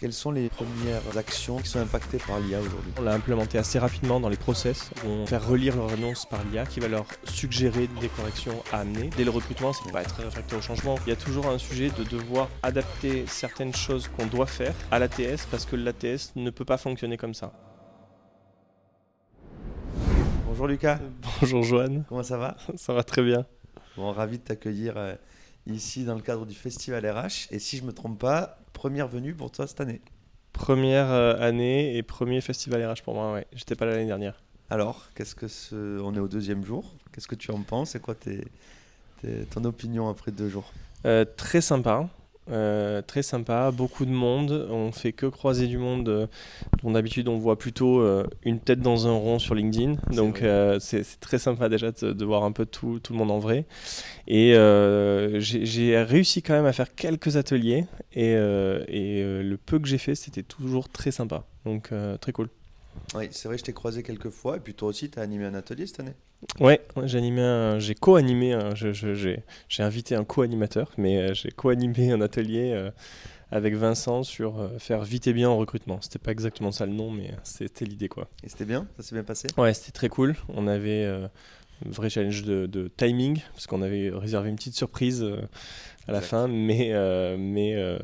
Quelles sont les premières actions qui sont impactées par l'IA aujourd'hui? On l'a implémenté assez rapidement dans les process. On va faire relire leur annonce par l'IA qui va leur suggérer des corrections à amener. Dès le recrutement, c'est pas être très réfractaire au changement. Il y a toujours un sujet de devoir adapter certaines choses qu'on doit faire à l'ATS parce que l'ATS ne peut pas fonctionner comme ça. Bonjour Lucas, Bonjour Joanne, comment ça va? ça va très bien. Bon, ravi de t'accueillir ici dans le cadre du Festival RH. Et si je me trompe pas, première venue pour toi cette année. Première année et premier festival RH pour moi, ouais. J'étais pas là l'année dernière. Alors, on est au deuxième jour. Qu'est-ce que tu en penses? C'est quoi ton opinion après 2 jours? Très sympa. Très sympa, beaucoup de monde, on fait que croiser du monde, dont d'habitude on voit plutôt une tête dans un rond sur LinkedIn, donc c'est très sympa déjà de voir un peu tout le monde en vrai. Et j'ai réussi quand même à faire quelques ateliers et le peu que j'ai fait c'était toujours très sympa, donc très cool. Oui, c'est vrai, je t'ai croisé quelques fois. Et puis toi aussi, tu as animé un atelier cette année. Ouais, j'ai co-animé, j'ai invité un co-animateur, mais j'ai co-animé un atelier avec Vincent sur faire vite et bien en recrutement. C'était pas exactement ça le nom, mais c'était l'idée quoi. Et c'était bien? Ça s'est bien passé? Ouais, c'était très cool. On avait un vrai challenge de timing, parce qu'on avait réservé une petite surprise à la Exact. fin, mais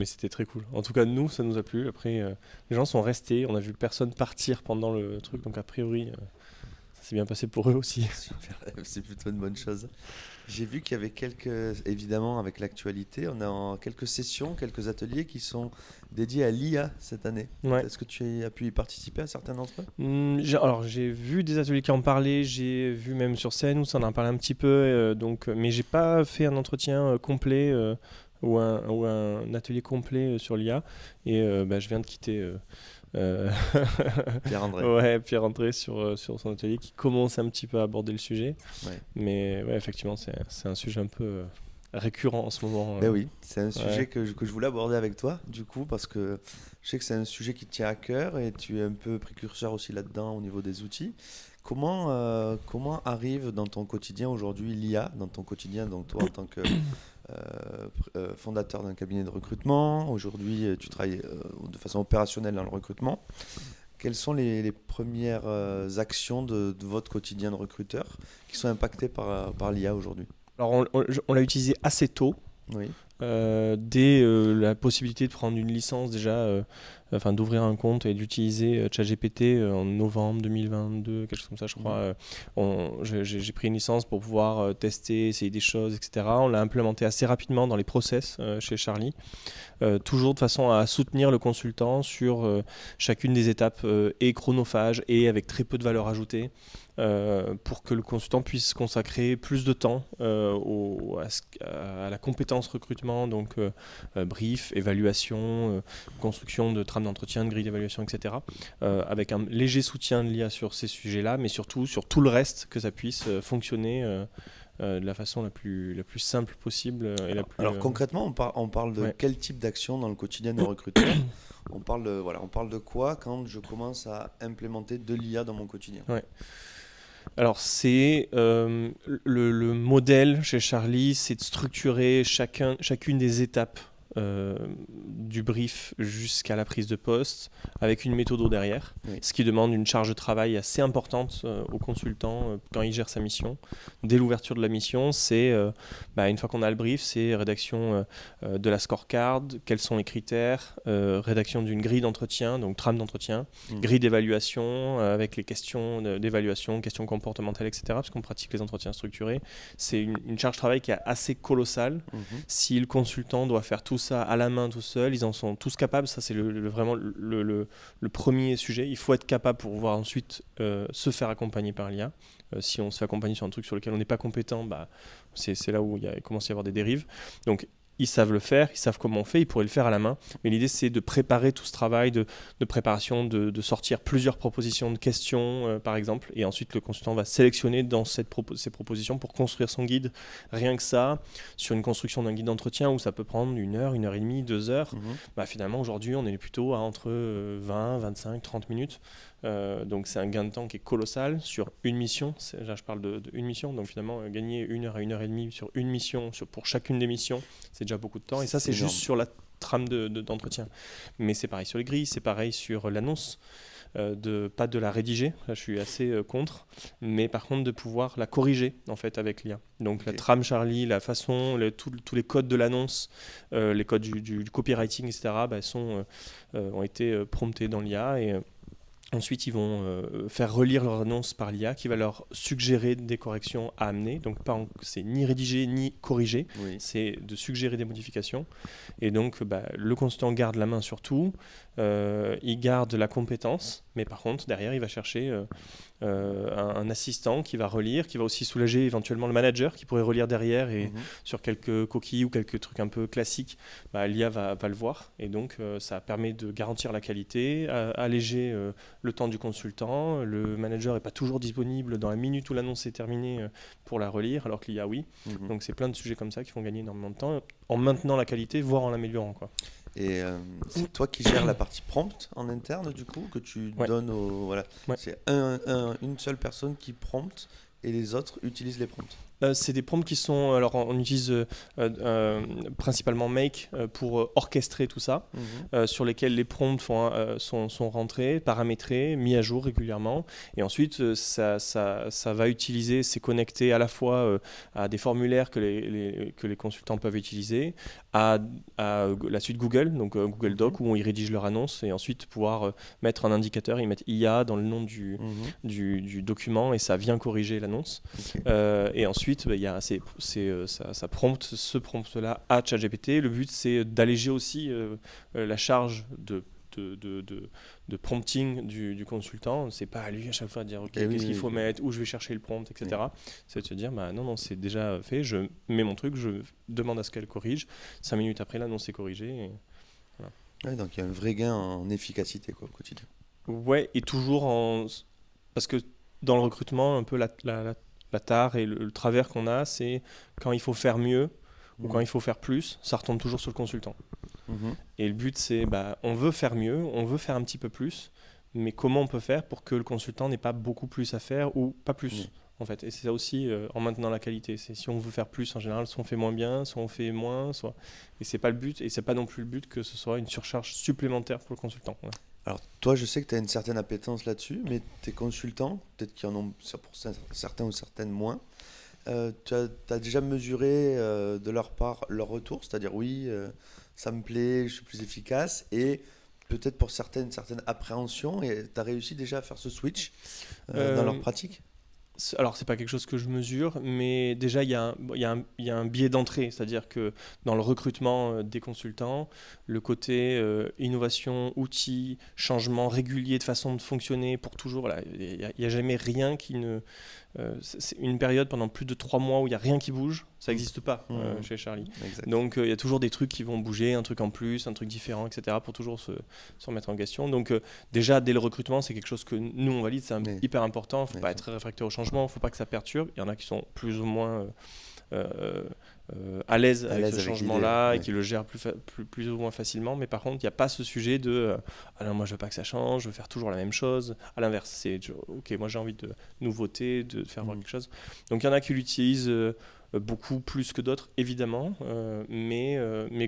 c'était très cool. En tout cas, nous, ça nous a plu. Après, les gens sont restés, on a vu personne partir pendant le truc, donc a priori, ça s'est bien passé pour eux aussi. Super, c'est plutôt une bonne chose. J'ai vu qu'il y avait évidemment avec l'actualité, on a quelques sessions, quelques ateliers qui sont dédiés à l'IA cette année. Ouais. Est-ce que tu as pu y participer à certains d'entre eux? Alors j'ai vu des ateliers qui en parlaient, j'ai vu même sur scène où ça en a parlé un petit peu, mais j'ai pas fait un entretien complet ou un atelier complet sur l'IA. Et je viens de quitter Pierre-André. ouais, Pierre-André sur son atelier qui commence un petit peu à aborder le sujet. Ouais. Mais ouais, effectivement, c'est un sujet un peu récurrent en ce moment. Ben oui, c'est un Ouais. sujet que je voulais aborder avec toi, du coup, parce que je sais que c'est un sujet qui te tient à cœur et tu es un peu précurseur aussi là-dedans au niveau des outils. Comment arrive dans ton quotidien aujourd'hui l'IA, dans ton quotidien, donc toi en tant que fondateur d'un cabinet de recrutement, aujourd'hui tu travailles de façon opérationnelle dans le recrutement. Quelles sont les premières actions de votre quotidien de recruteur qui sont impactées par l'IA aujourd'hui? Alors on l'a utilisé assez tôt. Oui. Dès la possibilité de prendre une licence déjà, d'ouvrir un compte et d'utiliser ChatGPT en novembre 2022, quelque chose comme ça je crois. J'ai pris une licence pour pouvoir tester, essayer des choses, etc. On l'a implémenté assez rapidement dans les process chez Charlie, toujours de façon à soutenir le consultant sur chacune des étapes et chronophages et avec très peu de valeur ajoutée. Pour que le consultant puisse consacrer plus de temps à la compétence recrutement, donc brief, évaluation, construction de trames d'entretien, de grilles d'évaluation, etc. Avec un léger soutien de l'IA sur ces sujets-là, mais surtout sur tout le reste, que ça puisse fonctionner de la façon la plus simple possible. Alors concrètement, on parle de Ouais. quel type d'action dans le quotidien de recruteur? On parle de quoi quand je commence à implémenter de l'IA dans mon quotidien? Ouais. Alors c'est le modèle chez Charlie, c'est de structurer chacune des étapes du brief jusqu'à la prise de poste avec une méthode derrière, Oui. ce qui demande une charge de travail assez importante au consultant quand il gère sa mission. Dès l'ouverture de la mission, c'est une fois qu'on a le brief, c'est rédaction de la scorecard, quels sont les critères, rédaction d'une grille d'entretien, donc trame d'entretien, grille d'évaluation avec les questions d'évaluation, questions comportementales, etc. Parce qu'on pratique les entretiens structurés. C'est une charge de travail qui est assez colossale. Si le consultant doit faire tout ça à la main tout seul, ils en sont tous capables. Ça, c'est vraiment le premier sujet. Il faut être capable pour pouvoir ensuite se faire accompagner par l'IA. Si on se fait accompagner sur un truc sur lequel on n'est pas compétent, c'est là où il commence à y avoir des dérives. Donc, ils savent le faire, ils savent comment on fait, ils pourraient le faire à la main. Mais l'idée, c'est de préparer tout ce travail de préparation, de sortir plusieurs propositions de questions, par exemple. Et ensuite, le consultant va sélectionner dans ces propositions pour construire son guide. Rien que ça, sur une construction d'un guide d'entretien où ça peut prendre 1 heure, 1 heure et demie, 2 heures, finalement, aujourd'hui, on est plutôt à entre 20, 25, 30 minutes. Donc c'est un gain de temps qui est colossal sur une mission. Là je parle de une mission, donc finalement gagner 1 heure à 1 heure et demie sur une mission pour chacune des missions, c'est déjà beaucoup de temps. Et ça c'est énorme. juste sur la trame d'entretien. Mais c'est pareil sur les grilles, c'est pareil sur l'annonce. Pas de la rédiger, là je suis assez contre, mais par contre de pouvoir la corriger en fait avec l'IA. Donc la trame Charlie, la façon, tous les codes de l'annonce, les codes du copywriting, etc. Ont été promptés dans l'IA et ensuite, ils vont faire relire leur annonce par l'IA qui va leur suggérer des corrections à amener. Donc, c'est ni rédiger ni corriger, c'est de suggérer des modifications. Et donc, le consultant garde la main sur tout, il garde la compétence, mais par contre, derrière, il va chercher un assistant qui va relire, qui va aussi soulager éventuellement le manager qui pourrait relire derrière et sur quelques coquilles ou quelques trucs un peu classiques, l'IA va le voir. Et donc, ça permet de garantir la qualité, alléger le temps du consultant. Le manager n'est pas toujours disponible dans la minute où l'annonce est terminée pour la relire, alors que l'IA, oui. Donc, c'est plein de sujets comme ça qui font gagner énormément de temps en maintenant la qualité, voire en l'améliorant, quoi. Et c'est toi qui gères la partie prompt en interne, du coup, que tu donnes au... Voilà. Ouais. C'est une seule personne qui prompte et les autres utilisent les prompts. C'est des prompts qui sont... Alors, on utilise principalement Make pour orchestrer tout ça, sur lesquels les prompts sont rentrés, paramétrés, mis à jour régulièrement. Et ensuite, ça va utiliser, c'est connecté à la fois à des formulaires que les consultants peuvent utiliser, à la suite Google, donc Google Doc, où ils rédigent leur annonce, et ensuite pouvoir mettre un indicateur, ils mettent IA dans le nom du document, et ça vient corriger l'annonce. Et ensuite, il y a ça prompte ce prompt-là à ChatGPT. Le but, c'est d'alléger aussi la charge de prompting du consultant. C'est pas à lui à chaque fois de dire qu'est-ce qu'il faut mettre, où je vais chercher le prompt, etc. C'est de se dire non, c'est déjà fait, je mets mon truc, je demande à ce qu'elle corrige. 5 minutes après, l'annonce est corrigée. Et voilà. Ouais, donc il y a un vrai gain en efficacité au quotidien. Ouais, et toujours parce que dans le recrutement, un peu la tare et le travers qu'on a, c'est quand il faut faire mieux ou quand il faut faire plus, ça retombe toujours sur le consultant. Et le but, c'est on veut faire mieux, on veut faire un petit peu plus, mais comment on peut faire pour que le consultant n'ait pas beaucoup plus à faire ou pas plus en fait. Et c'est ça aussi en maintenant la qualité. C'est si on veut faire plus, en général, soit on fait moins bien, soit on fait moins, et c'est pas le but, et c'est pas non plus le but que ce soit une surcharge supplémentaire pour le consultant. Ouais. Alors, toi, je sais que tu as une certaine appétence là-dessus, mais tes consultants, peut-être qu'il y en a pour certains ou certaines moins, tu as déjà mesuré de leur part leur retour, c'est-à-dire ça me plaît, je suis plus efficace, et peut-être pour certaines appréhensions, et tu as réussi déjà à faire ce switch dans leur pratique ? Alors, c'est pas quelque chose que je mesure, mais déjà, il y a un biais d'entrée, c'est-à-dire que dans le recrutement des consultants, le côté innovation, outils, changement régulier de façon de fonctionner pour toujours, il n'y a jamais rien qui ne... c'est une période pendant plus de 3 mois où il n'y a rien qui bouge, ça n'existe pas chez Charlie. Exact. Donc, il y a toujours des trucs qui vont bouger, un truc en plus, un truc différent, etc., pour toujours se remettre en question. Donc, déjà, dès le recrutement, c'est quelque chose que nous, on valide, c'est hyper important. Il ne faut pas être très réfractaire au changement, il ne faut pas que ça perturbe. Il y en a qui sont plus ou moins à l'aise avec ce changement-là et qui le gèrent plus ou moins facilement. Mais par contre, il n'y a pas ce sujet de non, moi, je ne veux pas que ça change, je veux faire toujours la même chose. À l'inverse, c'est OK, moi, j'ai envie de nouveauté, de faire voir quelque chose. Donc, il y en a qui l'utilisent beaucoup plus que d'autres, évidemment, mais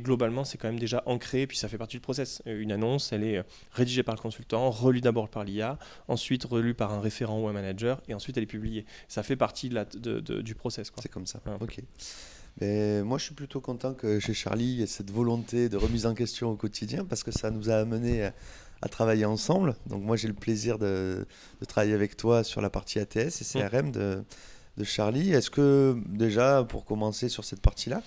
globalement, c'est quand même déjà ancré, et puis ça fait partie du process. Une annonce, elle est rédigée par le consultant, relue d'abord par l'IA, ensuite relue par un référent ou un manager, et ensuite elle est publiée. Ça fait partie du process, quoi. C'est comme ça, ok. Mais moi, je suis plutôt content que chez Charlie, il y ait cette volonté de remise en question au quotidien, parce que ça nous a amené à travailler ensemble. Donc moi, j'ai le plaisir de travailler avec toi sur la partie ATS et CRM de Charlie. Est-ce que déjà, pour commencer sur cette partie-là,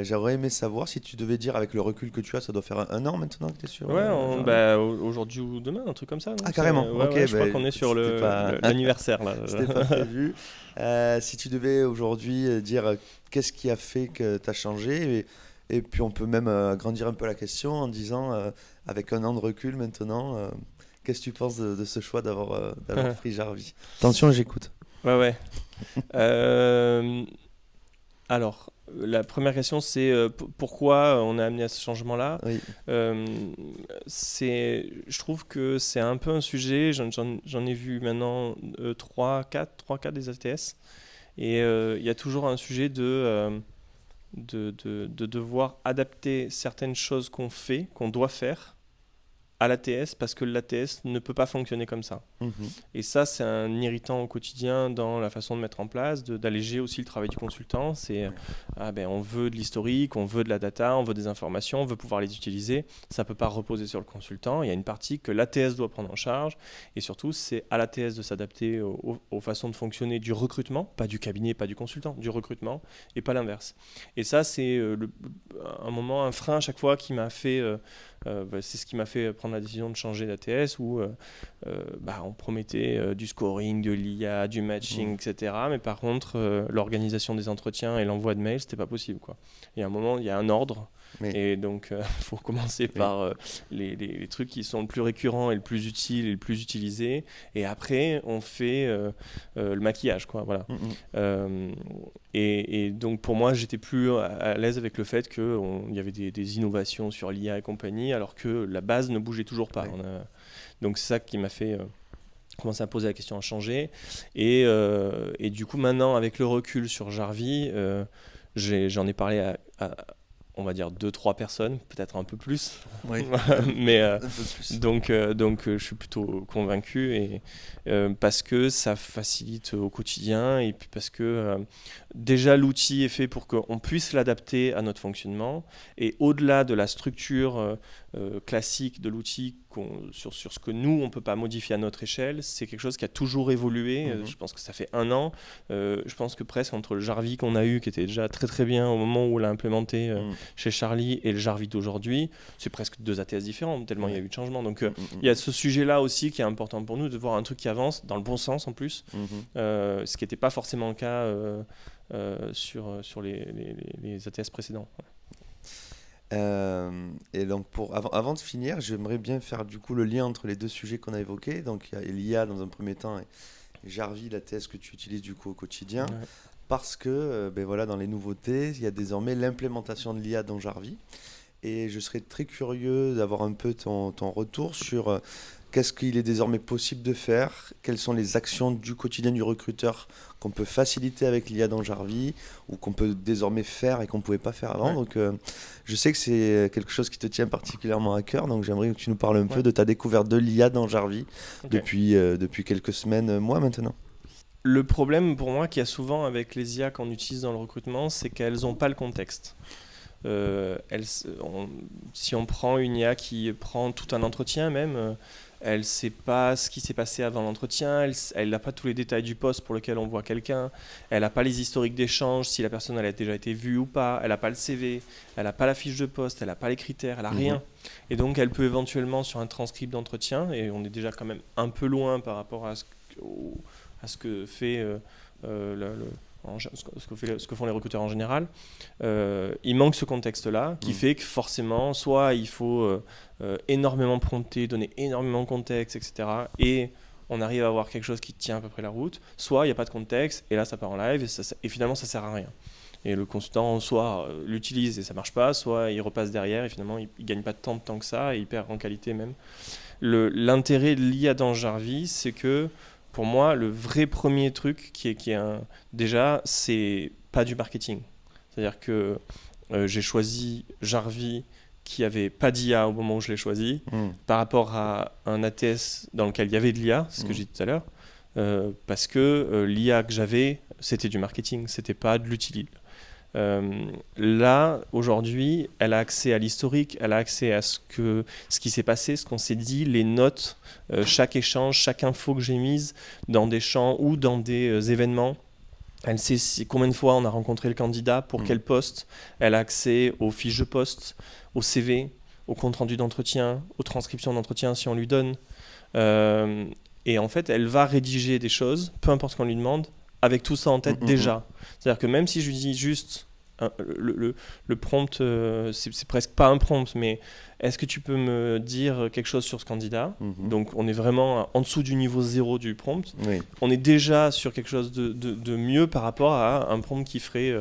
j'aurais aimé savoir si tu devais dire, avec le recul que tu as, ça doit faire 1 an maintenant que tu es sur... aujourd'hui ou demain, un truc comme ça. Ah, carrément. Ok, je crois qu'on est sur l'anniversaire. Là. C'était pas prévu. Si tu devais aujourd'hui dire qu'est-ce qui a fait que tu as changé, et puis on peut même agrandir un peu la question en disant, avec 1 an de recul maintenant, qu'est-ce que tu penses de ce choix d'avoir pris Jarvis ? Attention, j'écoute. Ouais. Alors, la première question, c'est pourquoi on a amené à ce changement-là. Oui. Je trouve que c'est un peu un sujet, j'en ai vu maintenant 3-4 des ATS, et il y a toujours un sujet de devoir adapter certaines choses qu'on doit faire à l'ATS parce que l'ATS ne peut pas fonctionner comme ça. Et ça, c'est un irritant au quotidien dans la façon de mettre en place, d'alléger aussi le travail du consultant. C'est on veut de l'historique, on veut de la data, on veut des informations, on veut pouvoir les utiliser. Ça ne peut pas reposer sur le consultant. Il y a une partie que l'ATS doit prendre en charge. Et surtout, c'est à l'ATS de s'adapter aux façons de fonctionner du recrutement, pas du cabinet, pas du consultant, du recrutement, et pas l'inverse. Et ça, c'est un frein à chaque fois qui m'a fait... c'est ce qui m'a fait prendre la décision de changer d'ATS où on promettait du scoring, de l'IA, du matching, etc. Mais par contre, l'organisation des entretiens et l'envoi de mails, c'était pas possible, quoi. Il y a un moment, il y a un ordre. Et donc, il faut commencer par les trucs qui sont le plus récurrents et le plus utiles et le plus utilisés. Et après, on fait le maquillage, quoi. Voilà. Et donc, pour moi, j'étais plus à l'aise avec le fait qu'il y avait des innovations sur l'IA et compagnie, alors que la base ne bougeait toujours pas. Donc, c'est ça qui m'a fait commencer à poser la question, à changer. Et du coup, maintenant, avec le recul sur Jarvie, j'en ai parlé à on va dire 2-3 personnes, peut-être un peu plus. Mais donc je suis plutôt convaincu parce que ça facilite au quotidien et puis parce que déjà l'outil est fait pour qu'on puisse l'adapter à notre fonctionnement et au-delà de la structure classique de l'outil sur ce que nous on peut pas modifier à notre échelle, c'est quelque chose qui a toujours évolué. Je pense que ça fait 1 an. Je pense que presque entre le Jarvie qu'on a eu, qui était déjà très très bien au moment où on l'a implémenté chez Charlie, et le Jarvie d'aujourd'hui, c'est presque 2 ATS différents tellement il y a eu de changements. Donc il y a ce sujet-là aussi qui est important pour nous, de voir un truc qui avance dans le bon sens en plus, ce qui n'était pas forcément le cas sur les ATS précédents. Et donc avant de finir, j'aimerais bien faire du coup le lien entre les 2 sujets qu'on a évoqués. Donc il y a l'IA dans un premier temps et Jarvie, l'ATS que tu utilises du coup au quotidien. Parce que dans les nouveautés, il y a désormais l'implémentation de l'IA dans Jarvie. Et je serais très curieux d'avoir un peu ton retour sur qu'est-ce qu'il est désormais possible de faire, quelles sont les actions du quotidien du recruteur qu'on peut faciliter avec l'IA dans Jarvie ou qu'on peut désormais faire et qu'on ne pouvait pas faire avant. Donc je sais que c'est quelque chose qui te tient particulièrement à cœur, donc j'aimerais que tu nous parles un peu de ta découverte de l'IA dans Jarvie depuis quelques semaines, mois maintenant. Le problème pour moi qu'il y a souvent avec les IA qu'on utilise dans le recrutement, c'est qu'elles n'ont pas le contexte. Si on prend une IA qui prend tout un entretien même, elle ne sait pas ce qui s'est passé avant l'entretien, elle n'a pas tous les détails du poste pour lequel on voit quelqu'un, elle n'a pas les historiques d'échange, si la personne elle a déjà été vue ou pas, elle n'a pas le CV, elle n'a pas la fiche de poste, elle n'a pas les critères, elle n'a rien. Et donc elle peut éventuellement sur un transcript d'entretien, et on est déjà quand même un peu loin par rapport à ce que fait ce que font les recruteurs en général, il manque ce contexte-là qui fait que forcément, soit il faut énormément prompter, donner énormément de contexte, etc. Et on arrive à avoir quelque chose qui tient à peu près la route, soit il n'y a pas de contexte, et là ça part en live, et finalement ça ne sert à rien. Et le consultant, soit l'utilise et ça ne marche pas, soit il repasse derrière, et finalement il ne gagne pas tant de temps que ça, et il perd en qualité même. L'intérêt de l'IA dans Jarvie, c'est que pour moi, le vrai premier truc déjà, c'est pas du marketing. C'est-à-dire que j'ai choisi Jarvie qui avait pas d'IA au moment où je l'ai choisi, par rapport à un ATS dans lequel il y avait de l'IA, c'est ce que j'ai dit tout à l'heure, parce que l'IA que j'avais, c'était du marketing, c'était pas de l'utilité. Là, aujourd'hui, elle a accès à l'historique, elle a accès à ce qui s'est passé, ce qu'on s'est dit, les notes, chaque échange, chaque info que j'ai mise dans des champs ou dans des événements. Elle sait combien de fois on a rencontré le candidat, pour quel poste. Elle a accès aux fiches de poste, au CV, au compte-rendu d'entretien, aux transcriptions d'entretien si on lui donne. Et en fait, elle va rédiger des choses, peu importe ce qu'on lui demande, avec tout ça en tête déjà. C'est-à-dire que même si je lui dis juste le prompt, c'est presque pas un prompt, mais est-ce que tu peux me dire quelque chose sur ce candidat? Mhm. Donc on est vraiment en dessous du niveau 0 du prompt. Oui. On est déjà sur quelque chose de mieux par rapport à un prompt qui ferait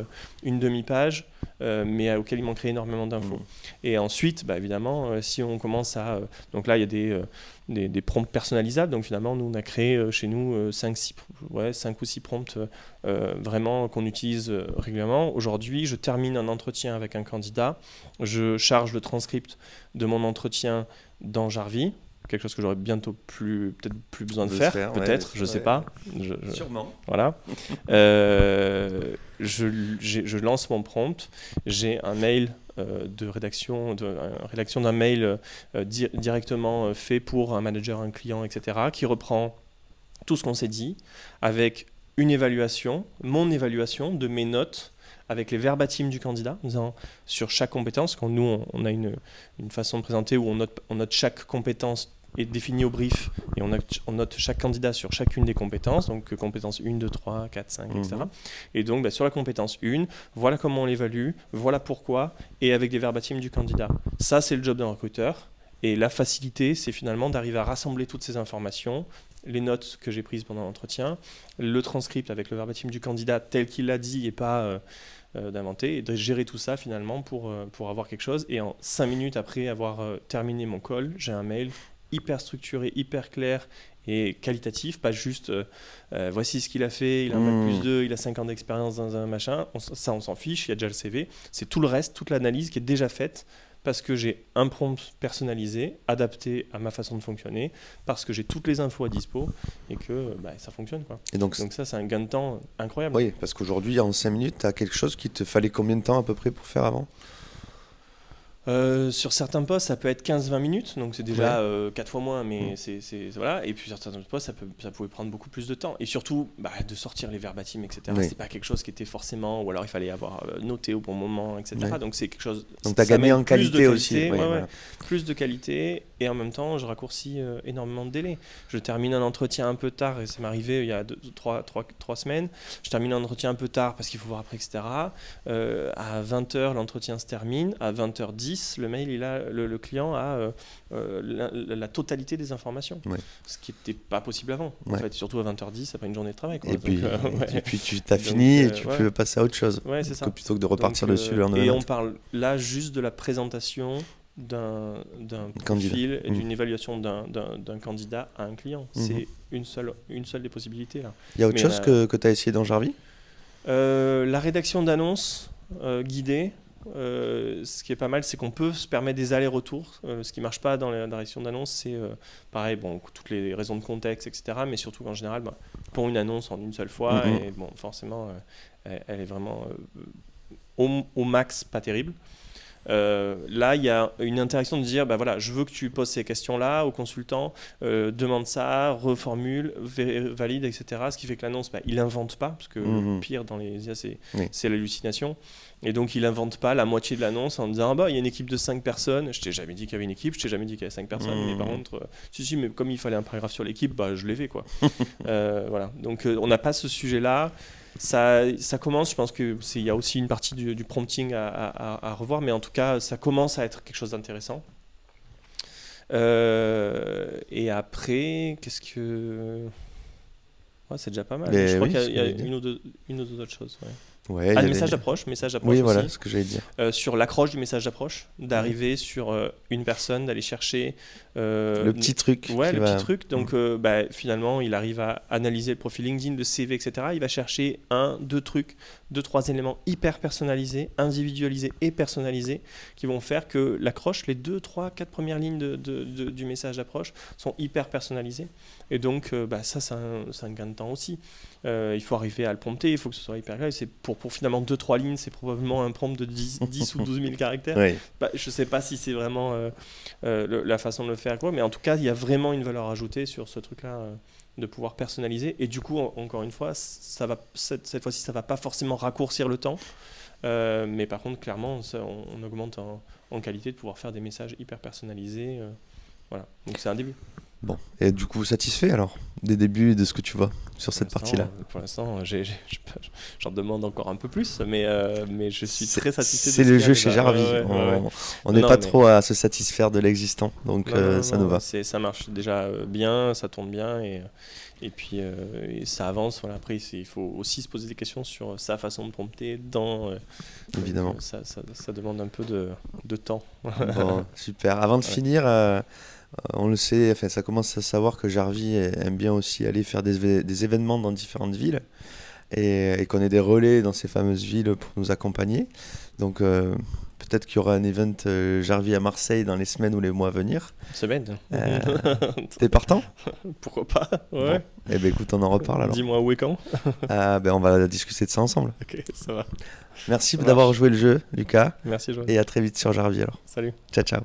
une demi-page, mais auquel il manquerait énormément d'infos. Et ensuite, évidemment, si on commence à... donc là, il y a des prompts personnalisables. Donc finalement, nous, on a créé chez nous 5 ou 6 prompts vraiment qu'on utilise régulièrement. Aujourd'hui, je termine un entretien avec un candidat. Je charge le transcript de mon entretien dans Jarvis. Quelque chose que j'aurais bientôt peut-être plus besoin de faire, peut-être, je sais pas. Sûrement. Voilà. Je lance mon prompt, j'ai un mail de rédaction d'un mail directement fait pour un manager, un client, etc., qui reprend tout ce qu'on s'est dit, avec une évaluation, mon évaluation de mes notes, avec les verbatims du candidat, sur chaque compétence. Quand nous, on a une façon de présenter où on note chaque compétence est définie au brief et on note chaque candidat sur chacune des compétences, donc compétences 1, 2, 3, 4, 5, etc. Et donc sur la compétence 1, voilà comment on l'évalue, voilà pourquoi, et avec des verbatims du candidat. Ça, c'est le job d'un recruteur. Et la facilité, c'est finalement d'arriver à rassembler toutes ces informations, les notes que j'ai prises pendant l'entretien, le transcript avec le verbatim du candidat tel qu'il l'a dit et pas d'inventer, et de gérer tout ça finalement pour avoir quelque chose. Et en 5 minutes après avoir terminé mon call, j'ai un mail hyper structuré, hyper clair et qualitatif, pas juste voici ce qu'il a fait, il a un bac+2, il a 5 ans d'expérience dans un machin, ça on s'en fiche, il y a déjà le CV, c'est tout le reste, toute l'analyse qui est déjà faite, parce que j'ai un prompt personnalisé, adapté à ma façon de fonctionner, parce que j'ai toutes les infos à dispo et que ça fonctionne, quoi. Et donc ça, c'est un gain de temps incroyable. Oui, parce qu'aujourd'hui, en 5 minutes, tu as quelque chose qui te fallait combien de temps à peu près pour faire avant ? Sur certains postes, ça peut être 15-20 minutes, donc c'est déjà 4 fois moins, mais c'est voilà. Et puis sur certains postes, ça pouvait prendre beaucoup plus de temps. Et surtout, de sortir les verbatims, etc. C'est pas quelque chose qui était forcément, ou alors il fallait avoir noté au bon moment, etc. Donc c'est quelque chose. Donc tu as gagné en qualité aussi. Voilà. Plus de qualité, et en même temps, je raccourcis énormément de délai. Je termine un entretien un peu tard, et ça m'est arrivé il y a 3 semaines. Je termine un entretien un peu tard parce qu'il faut voir après, etc. À 20h, l'entretien se termine. À 20h10, le mail, le client a la totalité des informations, ce qui n'était pas possible avant. En fait, surtout à 20h10 après une journée de travail, quoi. Et puis tu t'as fini et tu peux passer à autre chose, c'est ça. plutôt que de repartir dessus le lendemain. Et on parle là juste de la présentation d'un profil et d'une évaluation d'un candidat à un client. C'est une seule des possibilités là. Il y a autre chose que tu as essayé dans Jarvis ? La rédaction d'annonces guidée. Ce qui est pas mal, c'est qu'on peut se permettre des allers-retours. Ce qui marche pas dans la rédaction d'annonces, c'est pareil, toutes les raisons de contexte, etc. Mais surtout qu'en général, pour une annonce en une seule fois, et forcément, elle est vraiment au max pas terrible. Là, il y a une interaction de dire, voilà, je veux que tu poses ces questions-là au consultant, demande ça, reformule, valide, etc. Ce qui fait que l'annonce, il n'invente pas, parce que le pire dans les IA, c'est l'hallucination. Et donc, il n'invente pas la moitié de l'annonce en disant, il y a une équipe de 5 personnes, je t'ai jamais dit qu'il y avait une équipe, je t'ai jamais dit qu'il y avait 5 personnes, mais par contre, mais comme il fallait un paragraphe sur l'équipe, je l'ai fait, quoi. Voilà. Donc, on n'a pas ce sujet-là. Ça commence, je pense qu'il y a aussi une partie du prompting à revoir, mais en tout cas, ça commence à être quelque chose d'intéressant. Et après, qu'est-ce que... c'est déjà pas mal. Je crois qu'il y a une ou deux autres choses. Le message d'approche. Oui, voilà aussi. ce que j'allais dire. Sur l'accroche du message d'approche, d'arriver sur une personne, d'aller chercher le petit truc. Petit truc. Donc, finalement, il arrive à analyser le profil LinkedIn, le CV, etc. Il va chercher 1, 2 trucs, 2, 3 éléments hyper personnalisés, individualisés et personnalisés, qui vont faire que l'accroche, les 2, 3, 4 premières lignes du message d'approche sont hyper personnalisées. Et donc, ça, c'est un gain de temps aussi. Il faut arriver à le prompter, il faut que ce soit hyper clair. C'est pour finalement 2-3 lignes, c'est probablement un prompt de 10 ou 12 000 caractères. Je ne sais pas si c'est vraiment la façon de le faire, mais en tout cas, il y a vraiment une valeur ajoutée sur ce truc-là, de pouvoir personnaliser. Et du coup, encore une fois, cette fois-ci, ça ne va pas forcément raccourcir le temps. Mais par contre, clairement, on augmente en qualité de pouvoir faire des messages hyper personnalisés. Voilà, donc c'est un début. Bon, et du coup, satisfait alors des débuts et de ce que tu vois sur cette partie-là? Pour l'instant, j'en demande encore un peu plus, mais je suis très satisfait de C'est ce le qu'il y a jeu déjà. chez Jarvis. On n'est Non, pas mais- trop à se satisfaire de l'existant, donc ça nous va. Ça marche déjà bien, ça tourne bien et puis et ça avance. Voilà. Après, il faut aussi se poser des questions sur sa façon de prompter Évidemment. donc, ça demande un peu de temps. Bon, super. Avant de finir, on le sait, enfin, ça commence à savoir que Jarvis aime bien aussi aller faire des événements dans différentes villes et qu'on ait des relais dans ces fameuses villes pour nous accompagner. Donc peut-être qu'il y aura un event Jarvis à Marseille dans les semaines ou les mois à venir. C'est bête. T'es partant? Pourquoi pas? Bon. Ouais. Eh ben écoute, on en reparle alors. Dis-moi où et quand. Ben, on va discuter de ça ensemble. Ok, ça va. Merci Ça d'avoir marche. joué le jeu, Lucas, Merci, Joël. et à très vite sur Jarvis alors. Salut. Ciao, ciao.